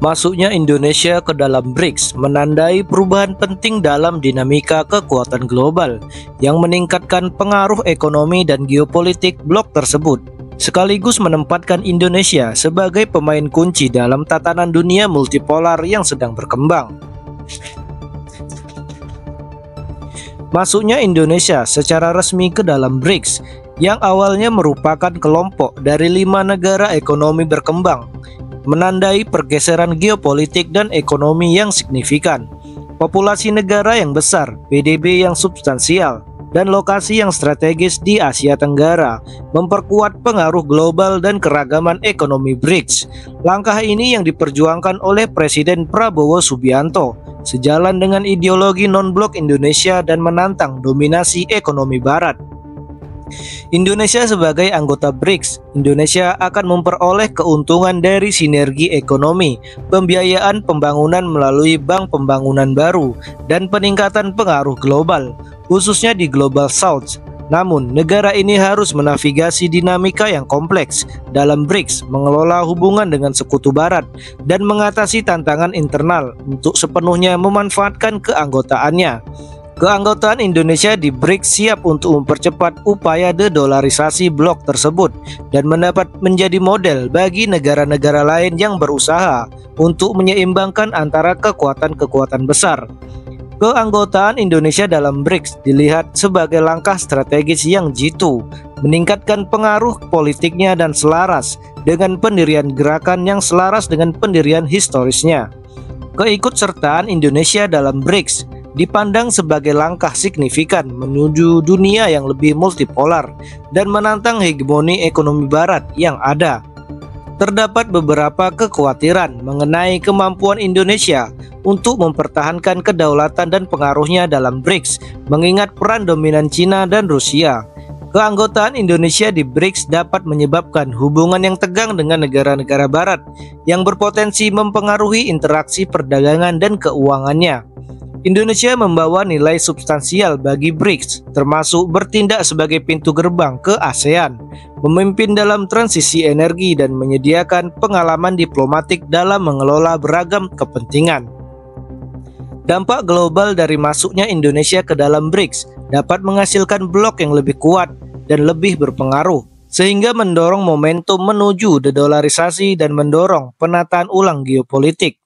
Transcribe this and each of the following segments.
Masuknya Indonesia ke dalam BRICS menandai perubahan penting dalam dinamika kekuatan global yang meningkatkan pengaruh ekonomi dan geopolitik blok tersebut, sekaligus menempatkan Indonesia sebagai pemain kunci dalam tatanan dunia multipolar yang sedang berkembang. Masuknya Indonesia secara resmi ke dalam BRICS yang awalnya merupakan kelompok dari 5 negara ekonomi berkembang, menandai pergeseran geopolitik dan ekonomi yang signifikan, populasi negara yang besar, PDB yang substansial, dan lokasi yang strategis di Asia Tenggara, memperkuat pengaruh global dan keragaman ekonomi BRICS. Langkah ini yang diperjuangkan oleh Presiden Prabowo Subianto, sejalan dengan ideologi non-blok Indonesia dan menantang dominasi ekonomi Barat. Indonesia sebagai anggota BRICS, Indonesia akan memperoleh keuntungan dari sinergi ekonomi, pembiayaan pembangunan melalui Bank Pembangunan Baru, dan peningkatan pengaruh global, khususnya di Global South. Namun, negara ini harus menavigasi dinamika yang kompleks dalam BRICS, mengelola hubungan dengan sekutu Barat, dan mengatasi tantangan internal untuk sepenuhnya memanfaatkan keanggotaannya. Keanggotaan Indonesia di BRICS siap untuk mempercepat upaya dedolarisasi blok tersebut dan mendapat menjadi model bagi negara-negara lain yang berusaha untuk menyeimbangkan antara kekuatan-kekuatan besar. Keanggotaan Indonesia dalam BRICS dilihat sebagai langkah strategis yang jitu, meningkatkan pengaruh politiknya dan selaras dengan pendirian gerakan yang selaras dengan pendirian historisnya. Keikutsertaan Indonesia dalam BRICS dipandang sebagai langkah signifikan menuju dunia yang lebih multipolar dan menantang hegemoni ekonomi Barat yang ada. Terdapat beberapa kekhawatiran mengenai kemampuan Indonesia untuk mempertahankan kedaulatan dan pengaruhnya dalam BRICS, mengingat peran dominan Cina dan Rusia. Keanggotaan Indonesia di BRICS dapat menyebabkan hubungan yang tegang dengan negara-negara Barat yang berpotensi mempengaruhi interaksi perdagangan dan keuangannya. Indonesia membawa nilai substansial bagi BRICS, termasuk bertindak sebagai pintu gerbang ke ASEAN, memimpin dalam transisi energi dan menyediakan pengalaman diplomatik dalam mengelola beragam kepentingan. Dampak global dari masuknya Indonesia ke dalam BRICS dapat menghasilkan blok yang lebih kuat dan lebih berpengaruh, sehingga mendorong momentum menuju dedolarisasi dan mendorong penataan ulang geopolitik.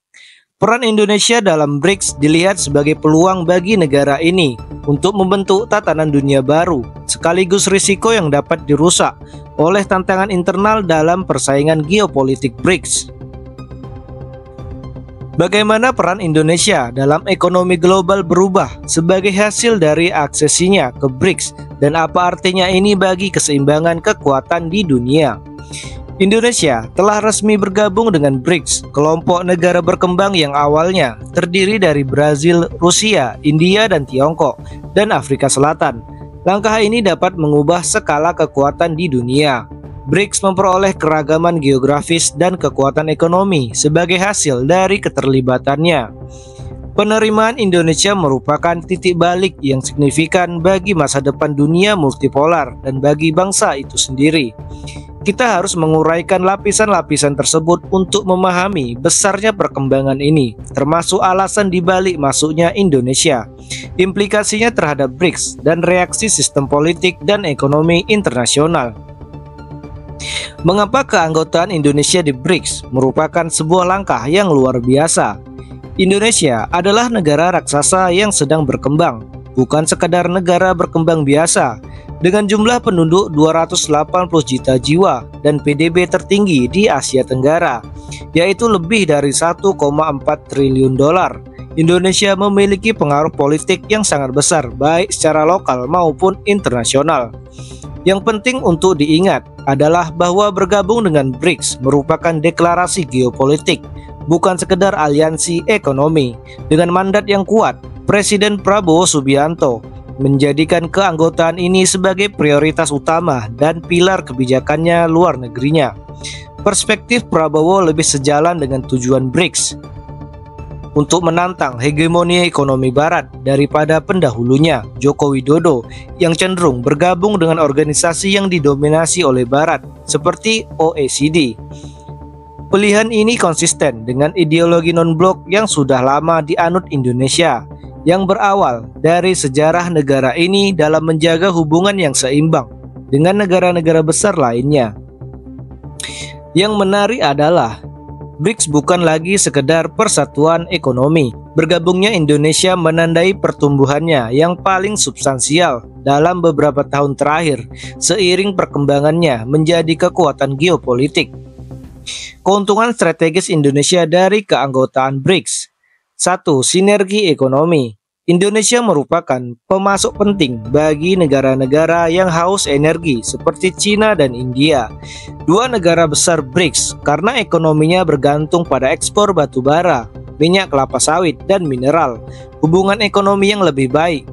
Peran Indonesia dalam BRICS dilihat sebagai peluang bagi negara ini untuk membentuk tatanan dunia baru, sekaligus risiko yang dapat dirusak oleh tantangan internal dalam persaingan geopolitik BRICS. Bagaimana peran Indonesia dalam ekonomi global berubah sebagai hasil dari aksesinya ke BRICS, dan apa artinya ini bagi keseimbangan kekuatan di dunia? Indonesia telah resmi bergabung dengan BRICS, kelompok negara berkembang yang awalnya terdiri dari Brazil, Rusia, India, dan Tiongkok, dan Afrika Selatan. Langkah ini dapat mengubah skala kekuatan di dunia. BRICS memperoleh keragaman geografis dan kekuatan ekonomi sebagai hasil dari keterlibatannya. Penerimaan Indonesia merupakan titik balik yang signifikan bagi masa depan dunia multipolar dan bagi bangsa itu sendiri. Kita harus menguraikan lapisan-lapisan tersebut untuk memahami besarnya perkembangan ini, termasuk alasan dibalik masuknya Indonesia, implikasinya terhadap BRICS, dan reaksi sistem politik dan ekonomi internasional. Mengapa keanggotaan Indonesia di BRICS merupakan sebuah langkah yang luar biasa? Indonesia adalah negara raksasa yang sedang berkembang, bukan sekadar negara berkembang biasa. Dengan jumlah penduduk 280 juta jiwa dan PDB tertinggi di Asia Tenggara, yaitu lebih dari 1,4 triliun dolar, Indonesia memiliki pengaruh politik yang sangat besar baik secara lokal maupun internasional. Yang penting untuk diingat adalah bahwa bergabung dengan BRICS merupakan deklarasi geopolitik, bukan sekedar aliansi ekonomi. Dengan mandat yang kuat, Presiden Prabowo Subianto menjadikan keanggotaan ini sebagai prioritas utama dan pilar kebijakannya luar negerinya. Perspektif Prabowo lebih sejalan dengan tujuan BRICS untuk menantang hegemoni ekonomi Barat daripada pendahulunya, Joko Widodo, yang cenderung bergabung dengan organisasi yang didominasi oleh Barat seperti OECD. Pilihan ini konsisten dengan ideologi non-blok yang sudah lama dianut Indonesia, yang berawal dari sejarah negara ini dalam menjaga hubungan yang seimbang dengan negara-negara besar lainnya. Yang menarik adalah BRICS bukan lagi sekedar persatuan ekonomi. Bergabungnya Indonesia menandai pertumbuhannya yang paling substansial dalam beberapa tahun terakhir, seiring perkembangannya menjadi kekuatan geopolitik. Keuntungan strategis Indonesia dari keanggotaan BRICS. 1. Sinergi ekonomi. Indonesia merupakan pemasok penting bagi negara-negara yang haus energi seperti China dan India. Dua negara besar BRICS karena ekonominya bergantung pada ekspor batu bara, minyak kelapa sawit, dan mineral. Hubungan ekonomi yang lebih baik,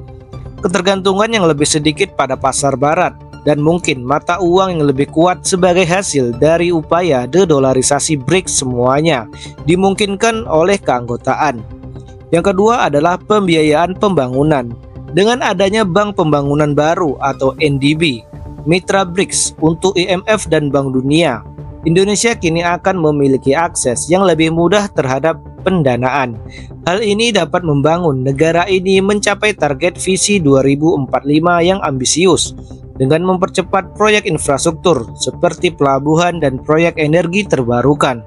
ketergantungan yang lebih sedikit pada pasar barat, dan mungkin mata uang yang lebih kuat sebagai hasil dari upaya de-dolarisasi BRICS semuanya dimungkinkan oleh keanggotaan. Yang kedua adalah pembiayaan pembangunan. Dengan adanya Bank Pembangunan Baru atau NDB, mitra BRICS untuk IMF dan Bank Dunia, Indonesia kini akan memiliki akses yang lebih mudah terhadap pendanaan. Hal ini dapat membangun negara ini mencapai target visi 2045 yang ambisius dengan mempercepat proyek infrastruktur seperti pelabuhan dan proyek energi terbarukan.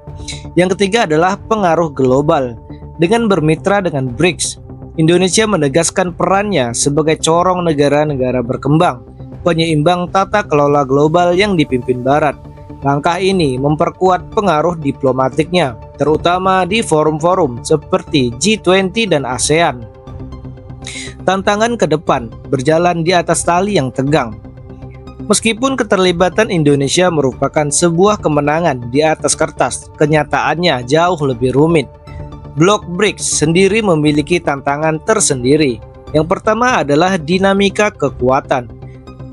Yang ketiga adalah pengaruh global. Dengan bermitra dengan BRICS, Indonesia menegaskan perannya sebagai corong negara-negara berkembang, penyeimbang tata kelola global yang dipimpin Barat. Langkah ini memperkuat pengaruh diplomatiknya, terutama di forum-forum seperti G20 dan ASEAN. Tantangan ke depan berjalan di atas tali yang tegang. Meskipun keterlibatan Indonesia merupakan sebuah kemenangan di atas kertas, kenyataannya jauh lebih rumit. Blok BRICS sendiri memiliki tantangan tersendiri. Yang pertama adalah dinamika kekuatan.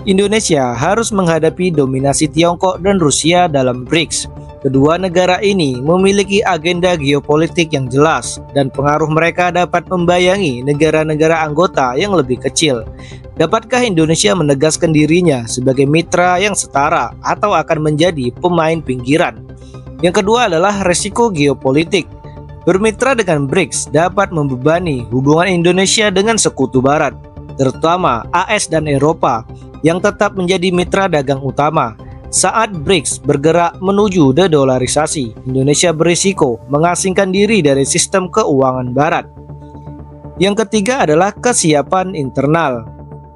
Indonesia harus menghadapi dominasi Tiongkok dan Rusia dalam BRICS. Kedua negara ini memiliki agenda geopolitik yang jelas, dan pengaruh mereka dapat membayangi negara-negara anggota yang lebih kecil. Dapatkah Indonesia menegaskan dirinya sebagai mitra yang setara atau akan menjadi pemain pinggiran? Yang kedua adalah resiko geopolitik. Bermitra dengan BRICS dapat membebani hubungan Indonesia dengan sekutu Barat, terutama AS dan Eropa, yang tetap menjadi mitra dagang utama. Saat BRICS bergerak menuju de-dolarisasi, Indonesia berisiko mengasingkan diri dari sistem keuangan Barat. Yang ketiga adalah kesiapan internal.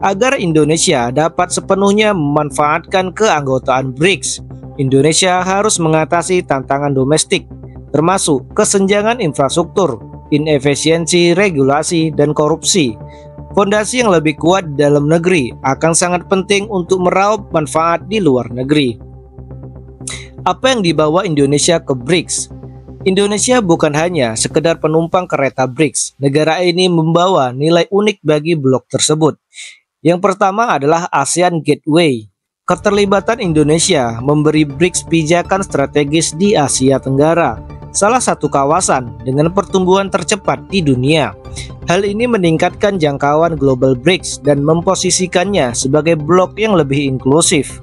Agar Indonesia dapat sepenuhnya memanfaatkan keanggotaan BRICS, Indonesia harus mengatasi tantangan domestik, termasuk kesenjangan infrastruktur, inefisiensi regulasi, dan korupsi. Fondasi yang lebih kuat dalam negeri akan sangat penting untuk meraup manfaat di luar negeri. Apa yang dibawa Indonesia ke BRICS? Indonesia bukan hanya sekedar penumpang kereta BRICS. Negara ini membawa nilai unik bagi blok tersebut. Yang pertama adalah ASEAN Gateway. Keterlibatan Indonesia memberi BRICS pijakan strategis di Asia Tenggara, salah satu kawasan dengan pertumbuhan tercepat di dunia. Hal ini meningkatkan jangkauan global BRICS dan memposisikannya sebagai blok yang lebih inklusif.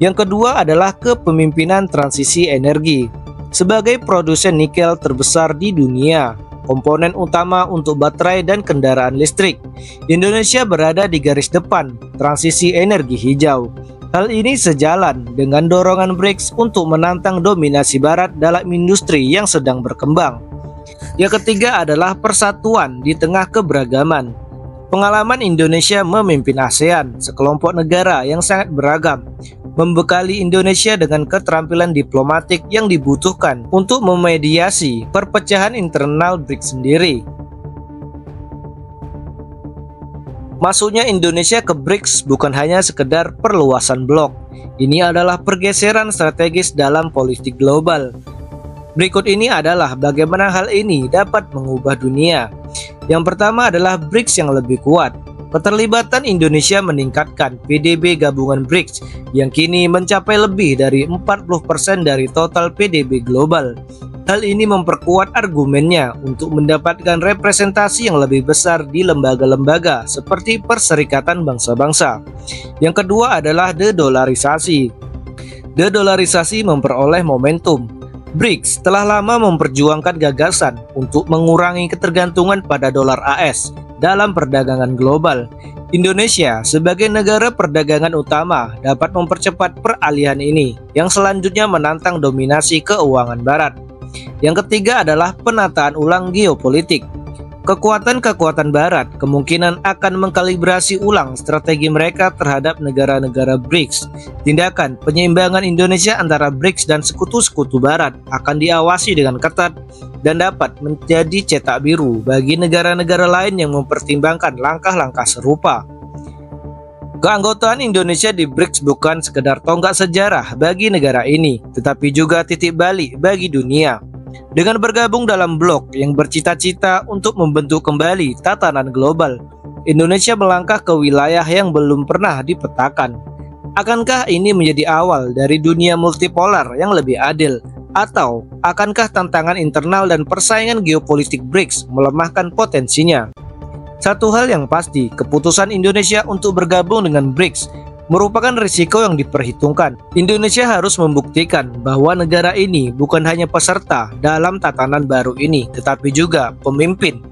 Yang kedua adalah kepemimpinan transisi energi. Sebagai produsen nikel terbesar di dunia, komponen utama untuk baterai dan kendaraan listrik, Indonesia berada di garis depan transisi energi hijau. Hal ini sejalan dengan dorongan BRICS untuk menantang dominasi Barat dalam industri yang sedang berkembang. Yang ketiga adalah persatuan di tengah keberagaman. Pengalaman Indonesia memimpin ASEAN, sekelompok negara yang sangat beragam, membekali Indonesia dengan keterampilan diplomatik yang dibutuhkan untuk memediasi perpecahan internal BRICS sendiri. Masuknya Indonesia ke BRICS bukan hanya sekedar perluasan blok. Ini adalah pergeseran strategis dalam politik global. Berikut ini adalah bagaimana hal ini dapat mengubah dunia. Yang pertama adalah BRICS yang lebih kuat. Keterlibatan Indonesia meningkatkan PDB gabungan BRICS yang kini mencapai lebih dari 40% dari total PDB global. Hal ini memperkuat argumennya untuk mendapatkan representasi yang lebih besar di lembaga-lembaga seperti Perserikatan Bangsa-Bangsa. Yang kedua adalah de-dolarisasi. De-dolarisasi memperoleh momentum. BRICS telah lama memperjuangkan gagasan untuk mengurangi ketergantungan pada dolar AS dalam perdagangan global. Indonesia sebagai negara perdagangan utama dapat mempercepat peralihan ini yang selanjutnya menantang dominasi keuangan barat. Yang ketiga adalah penataan ulang geopolitik. Kekuatan-kekuatan barat kemungkinan akan mengkalibrasi ulang strategi mereka terhadap negara-negara BRICS. Tindakan penyeimbangan Indonesia antara BRICS dan sekutu-sekutu barat akan diawasi dengan ketat dan dapat menjadi cetak biru bagi negara-negara lain yang mempertimbangkan langkah-langkah serupa. Keanggotaan Indonesia di BRICS bukan sekedar tonggak sejarah bagi negara ini, tetapi juga titik balik bagi dunia. Dengan bergabung dalam blok yang bercita-cita untuk membentuk kembali tatanan global, Indonesia melangkah ke wilayah yang belum pernah dipetakan. Akankah ini menjadi awal dari dunia multipolar yang lebih adil? Atau akankah tantangan internal dan persaingan geopolitik BRICS melemahkan potensinya? Satu hal yang pasti, keputusan Indonesia untuk bergabung dengan BRICS merupakan risiko yang diperhitungkan. Indonesia harus membuktikan bahwa negara ini bukan hanya peserta dalam tatanan baru ini, tetapi juga pemimpin